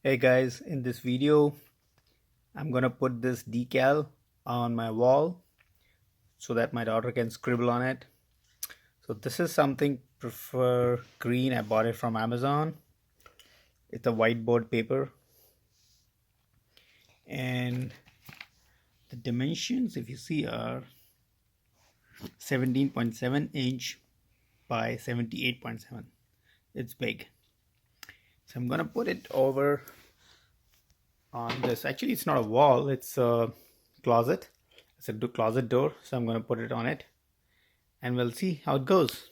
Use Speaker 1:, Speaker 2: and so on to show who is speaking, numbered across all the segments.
Speaker 1: Hey guys, in this video I'm gonna put this decal on my wall so that my daughter can scribble on it. So this is something prefer green. I bought it from Amazon. It's a whiteboard paper, and the dimensions, if you see, are 17.7 inch by 78.7. It's big. So I'm gonna put it over on this. Actually, it's not a wall, it's a closet. It's a closet door, so I'm gonna put it on it and we'll see how it goes.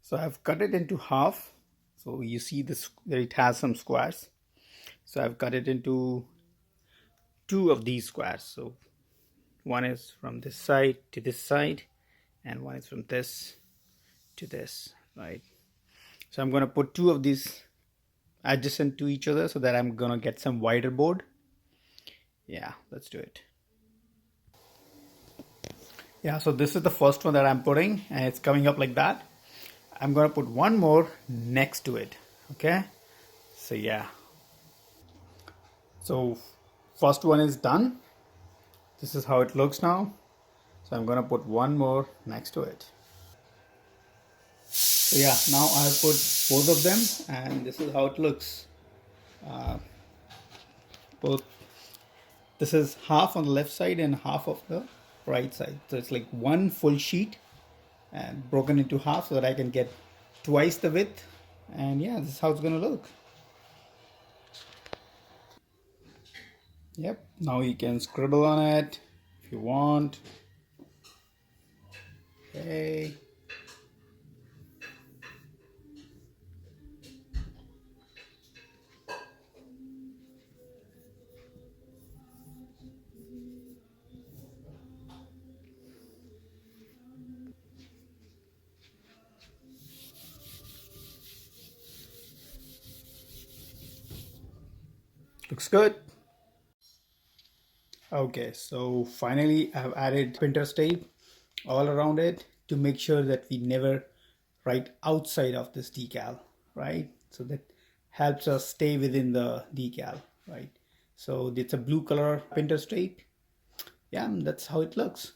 Speaker 1: So I've cut it into half. So you see this, that it has some squares. So I've cut it into two of these squares. So one is from this side to this side, and one is from this to this, right? So I'm gonna put two of these adjacent to each other so that I'm gonna get some wider board. Yeah, let's do it. Yeah, so this is the first one that I'm putting, and it's coming up like that. I'm gonna put one more next to it. Okay, so yeah, so first one is done. This is how it looks now. So I'm gonna put one more next to it. So yeah, now I've put both of them, and this is how it looks. Both, this is half on the left side and half of the right side. So it's like one full sheet and broken into half so that I can get twice the width. And yeah, this is how it's gonna look. Yep, now you can scribble on it if you want. Okay. Looks good. Okay, so finally I've added Pinterest tape all around it to make sure that we never write outside of this decal, right? So that helps us stay within the decal, right? So it's a blue color Pinterest tape. Yeah, that's how it looks.